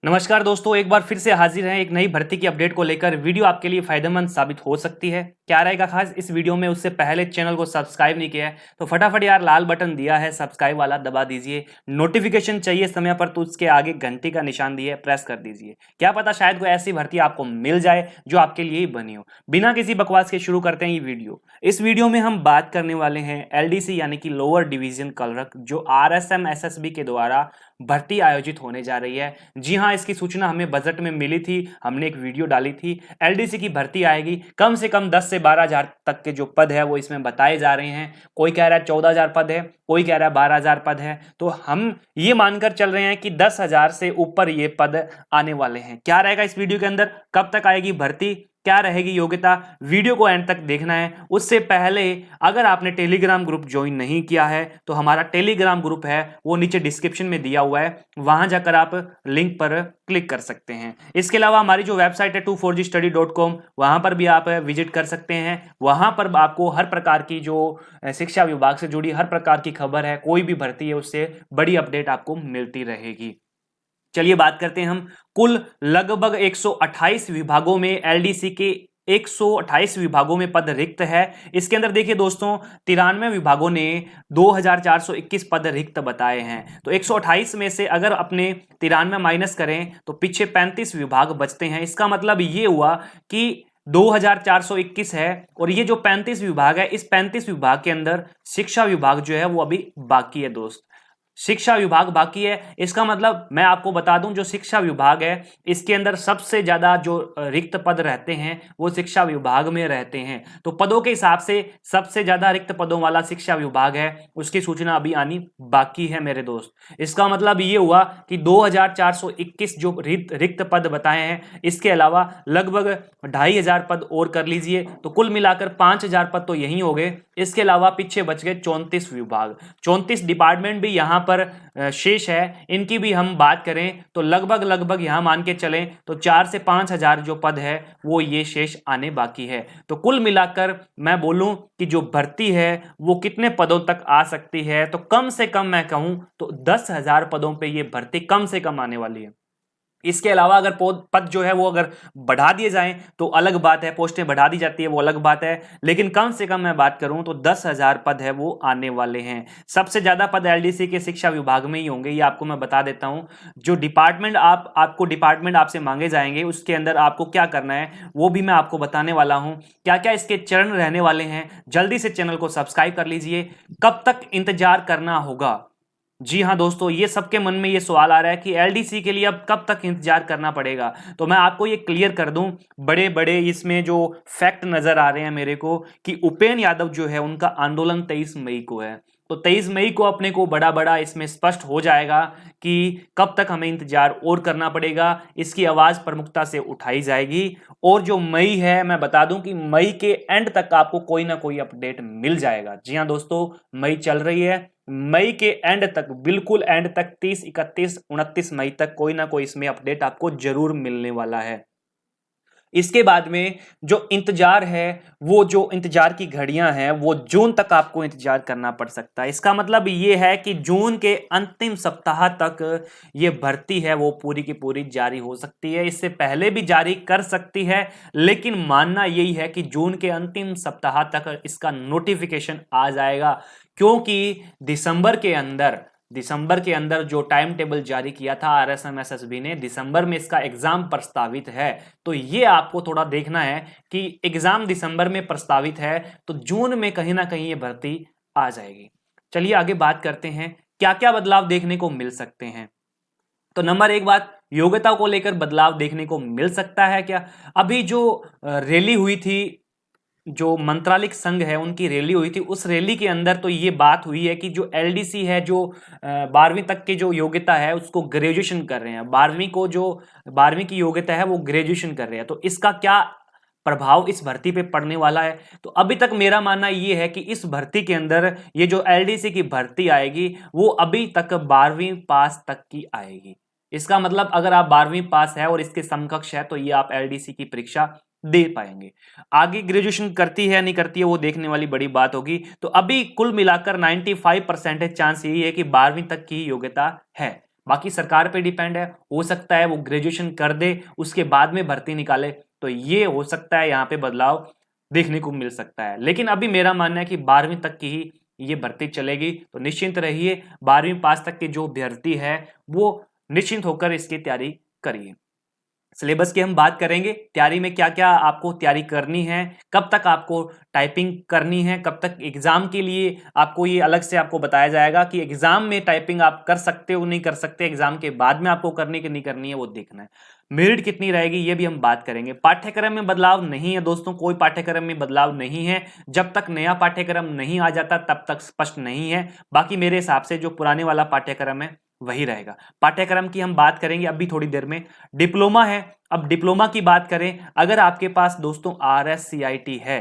नमस्कार दोस्तों, एक बार फिर से हाजिर हैं एक नई भर्ती की अपडेट को लेकर। वीडियो आपके लिए फायदेमंद साबित हो सकती है। क्या रहेगा खास इस वीडियो में, उससे पहले चैनल को सब्सक्राइब नहीं किया है तो फटाफट यार लाल बटन दिया है सब्सक्राइब वाला दबा दीजिए। नोटिफिकेशन चाहिए समय पर तो उसके आगे घंटी का निशान दिए प्रेस कर दीजिए। क्या पता शायद कोई ऐसी भर्ती आपको मिल जाए जो आपके लिए ही बनी हो। बिना किसी बकवास के शुरू करते हैं ये वीडियो। इस वीडियो में हम बात करने वाले हैं एलडीसी यानी कि लोअर डिवीजन क्लर्क, जो आरएसएम एसएसबी के द्वारा भर्ती आयोजित होने जा रही है। जी हाँ, इसकी सूचना हमें बजट में मिली थी, हमने एक वीडियो डाली थी। एलडीसी की भर्ती आएगी, कम से कम 10 से 12,000 तक के जो पद है वो इसमें बताए जा रहे हैं। कोई कह रहा है 14,000 पद है, कोई कह रहा है 12,000 पद है। तो हम ये मानकर चल रहे हैं कि 10,000 से ऊपर ये पद आने वाले हैं। क्या रहेगा इस वीडियो के अंदर, कब तक आएगी भर्ती, क्या रहेगी योग्यता, वीडियो को एंड तक देखना है। उससे पहले अगर आपने टेलीग्राम ग्रुप ज्वाइन नहीं किया है तो हमारा टेलीग्राम ग्रुप है वो नीचे डिस्क्रिप्शन में दिया हुआ है, वहां जाकर आप लिंक पर क्लिक कर सकते हैं। इसके अलावा हमारी जो वेबसाइट है 24gstudy.com, वहां पर भी आप विजिट कर सकते हैं। वहां पर आपको हर प्रकार की जो शिक्षा विभाग से जुड़ी हर प्रकार की खबर है, कोई भी भर्ती है उससे बड़ी अपडेट आपको मिलती रहेगी। चलिए बात करते हैं हम। कुल लगभग 128 विभागों में एलडीसी के 128 विभागों में पद रिक्त है। इसके अंदर देखिए दोस्तों, 93 विभागों ने 2421 पद रिक्त बताए हैं। तो 128 में से अगर अपने 93 माइनस करें तो पीछे 35 विभाग बचते हैं। इसका मतलब ये हुआ कि 2421 है और ये जो 35 विभाग है, इस 35 विभाग के अंदर शिक्षा विभाग जो है वो अभी बाकी है दोस्त। शिक्षा विभाग बाकी है, इसका मतलब मैं आपको बता दूं जो शिक्षा विभाग है इसके अंदर सबसे ज्यादा जो रिक्त पद रहते हैं वो शिक्षा विभाग में रहते हैं। तो पदों के हिसाब से सबसे ज्यादा रिक्त पदों वाला शिक्षा विभाग है, उसकी सूचना अभी आनी बाकी है मेरे दोस्त। इसका मतलब ये हुआ कि 2421 जो रिक्त पद बताए हैं, इसके अलावा लगभग 2,500 पद और कर लीजिए तो कुल मिलाकर 5,000 पद तो यही हो गए। इसके अलावा पीछे बच गए 34 विभाग, 34 डिपार्टमेंट भी यहां पर शेष है। इनकी भी हम बात करें तो लगभग यहां मान के चलें तो 4 से 5,000 जो पद है वो ये शेष आने बाकी है। तो कुल मिलाकर मैं बोलूं कि जो भर्ती है वो कितने पदों तक आ सकती है, तो कम से कम मैं कहूं तो 10,000 पदों पे ये भर्ती कम से कम आने वाली है। इसके अलावा अगर पद जो है वो अगर बढ़ा दिए जाएं तो अलग बात है, पोस्टें बढ़ा दी जाती है वो अलग बात है, लेकिन कम से कम मैं बात करूं तो 10,000 पद है वो आने वाले हैं। सबसे ज्यादा पद एलडीसी के शिक्षा विभाग में ही होंगे, ये आपको मैं बता देता हूं। जो डिपार्टमेंट आपको डिपार्टमेंट आपसे मांगे जाएंगे उसके अंदर आपको क्या करना है वो भी मैं आपको बताने वाला हूं। क्या क्या इसके चरण रहने वाले हैं, जल्दी से चैनल को सब्सक्राइब कर लीजिए। कब तक इंतजार करना होगा, जी हाँ दोस्तों, ये सबके मन में ये सवाल आ रहा है कि एलडीसी के लिए अब कब तक इंतजार करना पड़ेगा। तो मैं आपको ये क्लियर कर दूं, बड़े बड़े इसमें जो फैक्ट नजर आ रहे हैं मेरे को कि उपेंद्र यादव जो है उनका आंदोलन 23 मई को है। तो 23 मई को अपने को बड़ा बड़ा इसमें स्पष्ट हो जाएगा कि कब तक हमें इंतजार और करना पड़ेगा। इसकी आवाज प्रमुखता से उठाई जाएगी और जो मई है मैं बता दूं कि मई के एंड तक आपको कोई ना कोई अपडेट मिल जाएगा। जी हाँ दोस्तों, मई चल रही है, मई के एंड तक, बिल्कुल एंड तक 30, 31, 29 मई तक कोई ना कोई इसमें अपडेट आपको जरूर मिलने वाला है। इसके बाद में जो इंतजार है, वो जो इंतजार की घड़ियां हैं वो जून तक आपको इंतजार करना पड़ सकता है। इसका मतलब ये है कि जून के अंतिम सप्ताह तक ये भर्ती है वो पूरी की पूरी जारी हो सकती है। इससे पहले भी जारी कर सकती है, लेकिन मानना यही है कि जून के अंतिम सप्ताह तक इसका नोटिफिकेशन आ जाएगा, क्योंकि दिसंबर के अंदर जो टाइम टेबल जारी किया था आरएसएम एसएसबी ने, दिसंबर में इसका एग्जाम प्रस्तावित है। तो ये आपको थोड़ा देखना है कि एग्जाम दिसंबर में प्रस्तावित है तो जून में कहीं ना कहीं ये भर्ती आ जाएगी। चलिए आगे बात करते हैं क्या क्या बदलाव देखने को मिल सकते हैं। तो नंबर एक बात, योग्यता को लेकर बदलाव देखने को मिल सकता है क्या। अभी जो रैली हुई थी, जो मंत्रालय संघ है उनकी रैली हुई थी, उस रैली के अंदर तो ये बात हुई है कि जो एलडीसी है जो 12वीं तक की जो योग्यता है उसको ग्रेजुएशन कर रहे हैं, 12वीं की योग्यता है वो ग्रेजुएशन कर रहे हैं। तो इसका क्या प्रभाव इस भर्ती पे पड़ने वाला है। तो अभी तक मेरा मानना ये है कि इस भर्ती के अंदर ये जो एलडीसी की भर्ती आएगी वो अभी तक 12वीं पास तक की आएगी। इसका मतलब अगर आप 12वीं पास है और इसके समकक्ष है तो ये आप एलडीसी की परीक्षा दे पाएंगे। आगे ग्रेजुएशन करती है नहीं करती है वो देखने वाली बड़ी बात होगी। तो अभी कुल मिलाकर 95% चांस यही है कि 12वीं तक की योग्यता है। बाकी सरकार पे डिपेंड है, हो सकता है वो ग्रेजुएशन कर दे उसके बाद में भर्ती निकाले, तो ये हो सकता है यहाँ पे बदलाव देखने को मिल सकता है। लेकिन अभी मेरा मानना है कि 12वीं तक की ही ये भर्ती चलेगी, तो निश्चिंत रहिए, 12वीं पास तक की जो भर्ती है वो निश्चिंत होकर इसकी तैयारी करिए। सिलेबस की हम बात करेंगे, तैयारी में क्या क्या आपको तैयारी करनी है, कब तक आपको टाइपिंग करनी है, कब तक एग्जाम के लिए आपको ये अलग से आपको बताया जाएगा कि एग्जाम में टाइपिंग आप कर सकते हो नहीं कर सकते, एग्जाम के बाद में आपको करनी कि नहीं करनी है वो देखना है। मेरिट कितनी रहेगी ये भी हम बात करेंगे। पाठ्यक्रम में बदलाव नहीं है दोस्तों, कोई पाठ्यक्रम में बदलाव नहीं है, जब तक नया पाठ्यक्रम नहीं आ जाता तब तक स्पष्ट नहीं है। बाकी मेरे हिसाब से जो पुराने वाला पाठ्यक्रम है वही रहेगा। पाठ्यक्रम की हम बात करेंगे अभी थोड़ी देर में। डिप्लोमा है, अब डिप्लोमा की बात करें, अगर आपके पास दोस्तों RSCIT है,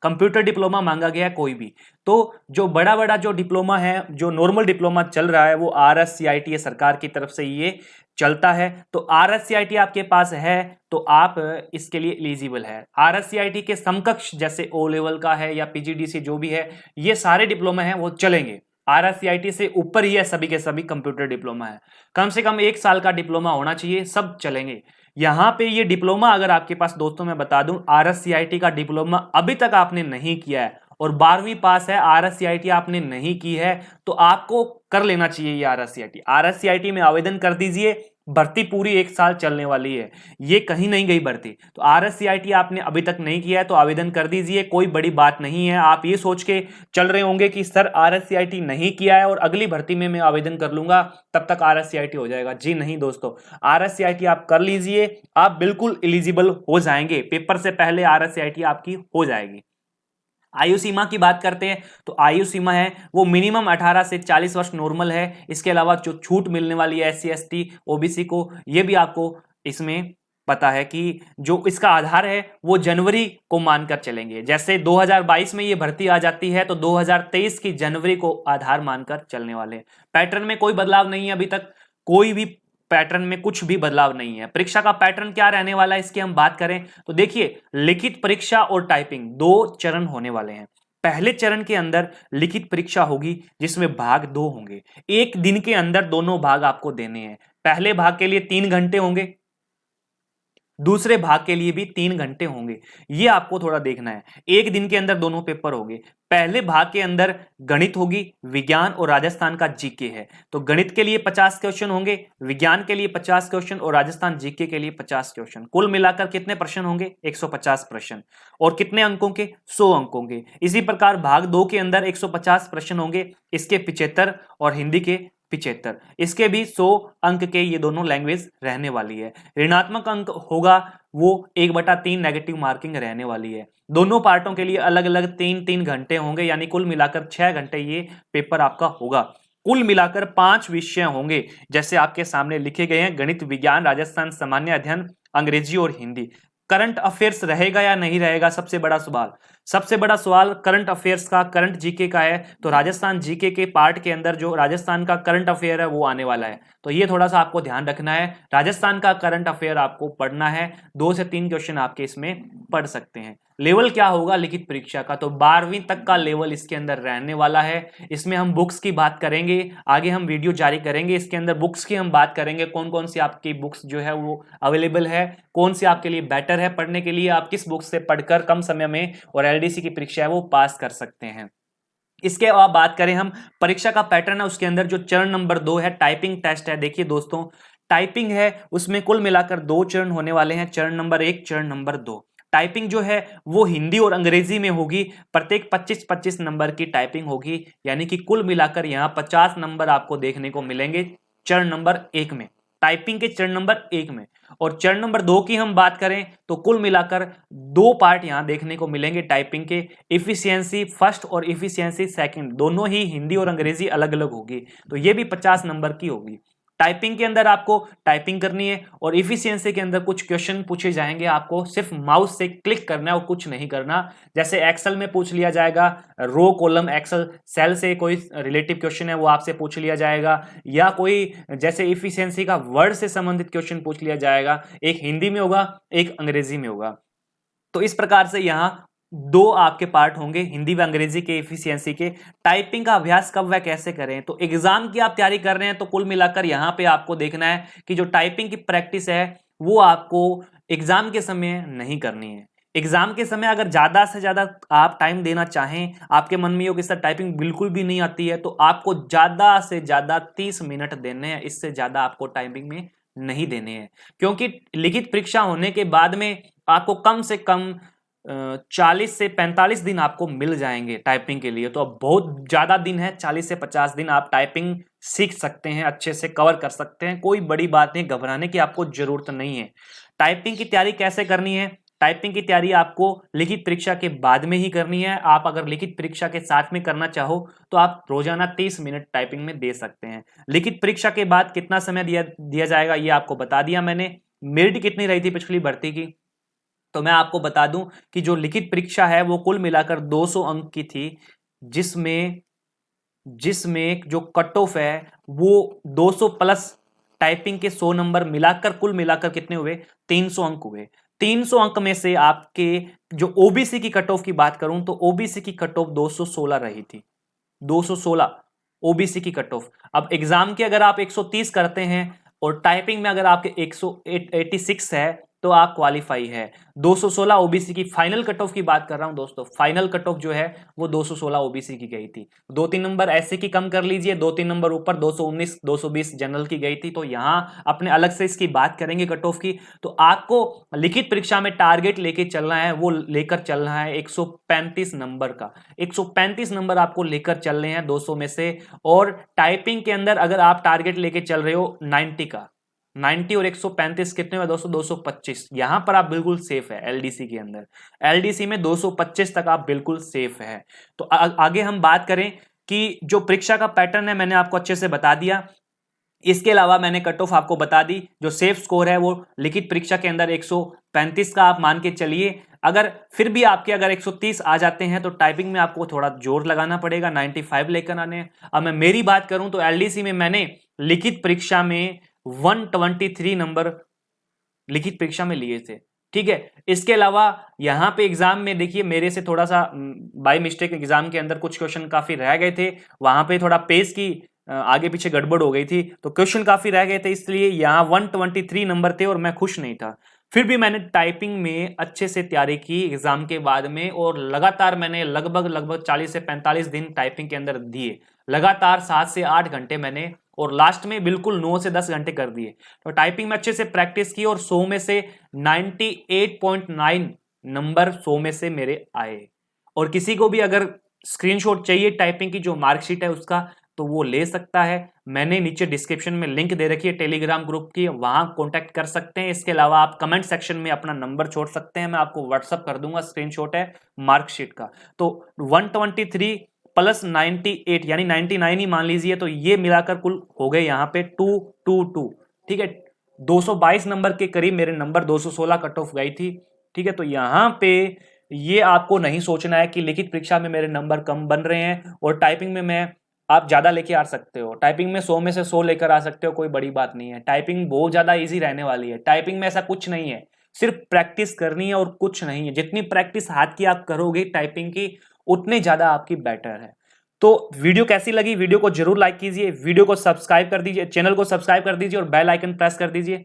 कंप्यूटर डिप्लोमा मांगा गया है कोई भी, तो जो बड़ा बड़ा जो डिप्लोमा है, जो नॉर्मल डिप्लोमा चल रहा है वो RSCIT है, सरकार की तरफ से ये चलता है। तो RSCIT आपके पास है तो आप इसके लिए एलिजिबल है। RSCIT के समकक्ष जैसे O लेवल का है या PGDC जो भी है, ये सारे डिप्लोमा है वो चलेंगे। RSCIT से ऊपर ही है सभी के सभी कंप्यूटर डिप्लोमा है, कम से कम 1 साल का डिप्लोमा होना चाहिए, सब चलेंगे। यहां पे ये डिप्लोमा अगर आपके पास दोस्तों मैं बता दूं, RSCIT का डिप्लोमा अभी तक आपने नहीं किया है और 12वीं पास है, RSCIT आपने नहीं की है, तो आपको कर लेना चाहिए ये RSCIT। RSCIT में आवेदन कर दीजिए, भर्ती पूरी 1 साल चलने वाली है, ये कहीं नहीं गई भर्ती। तो RSCIT आपने अभी तक नहीं किया है तो आवेदन कर दीजिए, कोई बड़ी बात नहीं है। आप ये सोच के चल रहे होंगे कि सर RSCIT नहीं किया है और अगली भर्ती में मैं आवेदन कर लूंगा तब तक RSCIT हो जाएगा, जी नहीं दोस्तों। RSCIT आप कर लीजिए, आप बिल्कुल एलिजिबल हो जाएंगे, पेपर से पहले RSCIT आपकी हो जाएगी। आयु सीमा की बात करते हैं तो आयु सीमा है वो मिनिमम 18 से 40 वर्ष नॉर्मल है। इसके अलावा जो छूट मिलने वाली है SC ST OBC को, ये भी आपको इसमें पता है कि जो इसका आधार है वो जनवरी को मानकर चलेंगे। जैसे 2022 में ये भर्ती आ जाती है तो 2023 की जनवरी को आधार मानकर चलने वाले। पैटर्न में कोई बदलाव नहीं है अभी तक, कोई भी पैटर्न में कुछ भी बदलाव नहीं है। परीक्षा का पैटर्न क्या रहने वाला है इसकी हम बात करें तो देखिए, लिखित परीक्षा और टाइपिंग 2 चरण होने वाले हैं। पहले चरण के अंदर लिखित परीक्षा होगी जिसमें भाग 2 होंगे, 1 दिन के अंदर दोनों भाग आपको देने हैं। पहले भाग के लिए 3 घंटे होंगे, दूसरे भाग के लिए भी 3 घंटे होंगे, ये आपको थोड़ा देखना है। 1 दिन के अंदर दोनों पेपर होंगे। पहले भाग के अंदर गणित होगी, विज्ञान और राजस्थान का जीके है, तो गणित के लिए 50 क्वेश्चन होंगे, विज्ञान के लिए 50 क्वेश्चन और राजस्थान जीके के लिए 50 क्वेश्चन। कुल मिलाकर कितने प्रश्न होंगे? 150 प्रश्न। और कितने अंकों के? 100 अंकों के। इसी प्रकार भाग 2 के अंदर 150 प्रश्न होंगे, इसके 75 और हिंदी के 75, इसके भी 100 अंक के ये दोनों लैंग्वेज रहने वाली है। ऋणात्मक अंक होगा वो 1/3 नेगेटिव मार्किंग रहने वाली है। दोनों पार्टों के लिए अलग अलग 3-3 घंटे होंगे, यानी कुल मिलाकर 6 घंटे ये पेपर आपका होगा। कुल मिलाकर 5 विषय होंगे जैसे आपके सामने लिखे गए हैं, गणित, विज्ञान, राजस्थान सामान्य अध्ययन, अंग्रेजी और हिंदी। करंट अफेयर्स रहेगा या नहीं रहेगा, सबसे बड़ा सवाल। सबसे बड़ा सवाल करंट अफेयर्स का, करंट जीके का है, तो राजस्थान जीके के पार्ट के अंदर जो राजस्थान का करंट अफेयर है वो आने वाला है, तो ये थोड़ा सा आपको ध्यान रखना है। राजस्थान का करंट अफेयर आपको पढ़ना है, 2 से 3 क्वेश्चन आपके इसमें पढ़ सकते हैं। लेवल क्या होगा लिखित परीक्षा का, तो 12वीं तक का लेवल इसके अंदर रहने वाला है। इसमें हम बुक्स की बात करेंगे, आगे हम वीडियो जारी करेंगे, इसके अंदर बुक्स की हम बात करेंगे, कौन कौन सी आपकी बुक्स जो है वो अवेलेबल है, कौन सी आपके लिए बेटर है पढ़ने के लिए, आप किस बुक से पढ़कर कम समय में और LDC की परीक्षा है वो पास कर सकते हैं। इसके अब बात करें हम परीक्षा का पैटर्न है, उसके अंदर जो चरण नंबर 2 है टाइपिंग टेस्ट है। देखिए दोस्तों, टाइपिंग है उसमें कुल मिलाकर 2 चरण होने वाले हैं, चरण नंबर 1, चरण नंबर 2। टाइपिंग जो है वो हिंदी और अंग्रेजी में होगी, प्रत्येक 25-25 नंबर की टाइपिंग होगी, यानी कि कुल मिलाकर यहां 50 नंबर आपको देखने को मिलेंगे चरण नंबर 1 में, टाइपिंग के चरण नंबर 1 में। और चरण नंबर 2 की हम बात करें तो कुल मिलाकर 2 पार्ट यहां देखने को मिलेंगे टाइपिंग के, इफिशियंसी फर्स्ट और इफिशियंसी सेकंड, दोनों ही हिंदी और अंग्रेजी अलग अलग होगी, तो ये भी 50 नंबर की होगी। टाइपिंग के अंदर आपको टाइपिंग करनी है और इफिशियंसी के अंदर कुछ क्वेश्चन पूछे जाएंगे, आपको सिर्फ माउस से क्लिक करना है और कुछ नहीं करना। जैसे एक्सेल में पूछ लिया जाएगा, रो कॉलम एक्सेल सेल से कोई रिलेटिव क्वेश्चन है वो आपसे पूछ लिया जाएगा, या कोई जैसे इफिशियंसी का वर्ड से संबंधित क्वेश्चन पूछ लिया जाएगा, एक हिंदी में होगा एक अंग्रेजी में होगा। तो इस प्रकार से यहाँ दो आपके पार्ट होंगे, हिंदी व अंग्रेजी के एफिशिएंसी के। टाइपिंग का अभ्यास कब व कैसे करें, तो एग्जाम की आप तैयारी कर रहे हैं तो कुल मिलाकर यहां पे आपको देखना है कि जो टाइपिंग की प्रैक्टिस है वो आपको एग्जाम के समय नहीं करनी है। एग्जाम के समय अगर ज्यादा से ज्यादा आप टाइम देना चाहें, आपके मन में ये हो कि सर टाइपिंग बिल्कुल भी नहीं आती है, तो आपको ज्यादा से ज्यादा 30 मिनट देने हैं, इससे ज्यादा आपको टाइपिंग में नहीं देने हैं। क्योंकि लिखित परीक्षा होने के बाद में आपको कम से कम 40 से 45 दिन आपको मिल जाएंगे टाइपिंग के लिए। तो अब बहुत ज्यादा दिन है, 40 से 50 दिन आप टाइपिंग सीख सकते हैं, अच्छे से कवर कर सकते हैं, कोई बड़ी बात नहीं, घबराने की आपको जरूरत नहीं है। टाइपिंग की तैयारी कैसे करनी है, टाइपिंग की तैयारी आपको लिखित परीक्षा के बाद में ही करनी है। आप अगर लिखित परीक्षा के साथ में करना चाहो तो आप रोजाना 30 मिनट टाइपिंग में दे सकते हैं। लिखित परीक्षा के बाद कितना समय दिया जाएगा ये आपको बता दिया मैंने। मेरिट कितनी रही थी पिछली भर्ती की, तो मैं आपको बता दूं कि जो लिखित परीक्षा है वो कुल मिलाकर 200 अंक की थी, जिसमें जिसमें जो कट ऑफ है वो 200 प्लस टाइपिंग के 100 नंबर मिलाकर कुल मिलाकर कितने हुए, 300 अंक हुए। 300 अंक में से आपके जो ओबीसी की कट ऑफ की बात करूं तो ओबीसी की कट ऑफ 216 रही थी, 216 ओबीसी की कट ऑफ। अब एग्जाम के अगर आप 130 करते हैं और टाइपिंग में अगर आपके 186 है तो आप क्वालिफाई है। 216 ओबीसी की फाइनल कट ऑफ की बात कर रहा हूं दोस्तों, फाइनल कट ऑफ जो है वो 216 ओबीसी की गई थी। 2-3 नंबर ऐसे की कम कर लीजिए, 2-3 नंबर ऊपर 219 220 जनरल की गई थी। तो यहां अपने अलग से इसकी बात करेंगे कट ऑफ की। तो आपको लिखित परीक्षा में टारगेट लेके चलना है, वो लेकर चलना है 135 नंबर का। 135 नंबर आपको लेकर चल रहे हैं 200 में से। और टाइपिंग के अंदर अगर आप टारगेट लेके चल रहे हो 90 का, 90 और 135 कितने हुए दोस्तों, 225। यहां पर आप बिल्कुल सेफ है एलडीसी के अंदर, एलडीसी में 225 तक आप बिल्कुल सेफ है। तो आगे हम बात करें कि जो परीक्षा का पैटर्न है मैंने आपको अच्छे से बता दिया। इसके अलावा मैंने कट ऑफ आपको बता दी। जो सेफ स्कोर है वो लिखित परीक्षा के अंदर 135 का आप मान के चलिए। अगर फिर भी आपके अगर 130 आ जाते हैं तो टाइपिंग में आपको थोड़ा जोर लगाना पड़ेगा, 95 लेकर आने। अब मैं मेरी बात करूं तो एलडीसी में मैंने लिखित परीक्षा में 123 नंबर लिखित परीक्षा में लिए थे, ठीक है। इसके अलावा यहां पे एग्जाम में देखिए मेरे से थोड़ा सा बाय मिस्टेक एग्जाम के अंदर कुछ क्वेश्चन काफी रह गए थे, वहां पे थोड़ा पेज की आगे पीछे गड़बड़ हो गई थी, तो क्वेश्चन काफी रह गए थे, इसलिए यहां 123 नंबर थे और मैं खुश नहीं था। फिर भी मैंने टाइपिंग में अच्छे से तैयारी की एग्जाम के बाद में, और लगातार मैंने लगभग 40 से 45 दिन टाइपिंग के अंदर दिए, लगातार 7 से 8 घंटे मैंने, और लास्ट में बिल्कुल 9 से 10 घंटे कर दिए। तो टाइपिंग में अच्छे से प्रैक्टिस की और 100 में से 98.9 नंबर 100 में से मेरे आए। और किसी को भी अगर स्क्रीनशॉट चाहिए टाइपिंग की जो मार्कशीट है उसका, तो वो ले सकता है। मैंने नीचे डिस्क्रिप्शन में लिंक दे रखी है टेलीग्राम ग्रुप की, वहां कॉन्टैक्ट कर सकते हैं। इसके अलावा आप कमेंट सेक्शन में अपना नंबर छोड़ सकते हैं, मैं आपको व्हाट्सअप कर दूंगा, स्क्रीनशॉट है मार्कशीट का। तो 123 प्लस 98 यानी 99 ही मान लीजिए, तो ये मिलाकर कुल हो गए यहाँ पे 222, ठीक है। 222 नंबर के करीब मेरे नंबर, 216 कट ऑफ गई थी, ठीक है। तो यहाँ पे ये आपको नहीं सोचना है कि लिखित परीक्षा में मेरे नंबर कम बन रहे हैं और टाइपिंग में मैं आप ज्यादा लेके आ सकते हो। टाइपिंग में 100 में से 100 लेकर आ सकते हो, कोई बड़ी बात नहीं है। टाइपिंग बहुत ज्यादा इजी रहने वाली है, टाइपिंग में ऐसा कुछ नहीं है, सिर्फ प्रैक्टिस करनी है और कुछ नहीं है। जितनी प्रैक्टिस हाथ की आप करोगे टाइपिंग की, उतने ज्यादा आपकी बेटर है। तो वीडियो कैसी लगी, वीडियो को जरूर लाइक कीजिए, वीडियो को सब्सक्राइब कर दीजिए, चैनल को सब्सक्राइब कर दीजिए और बेल आइकन प्रेस कर दीजिए।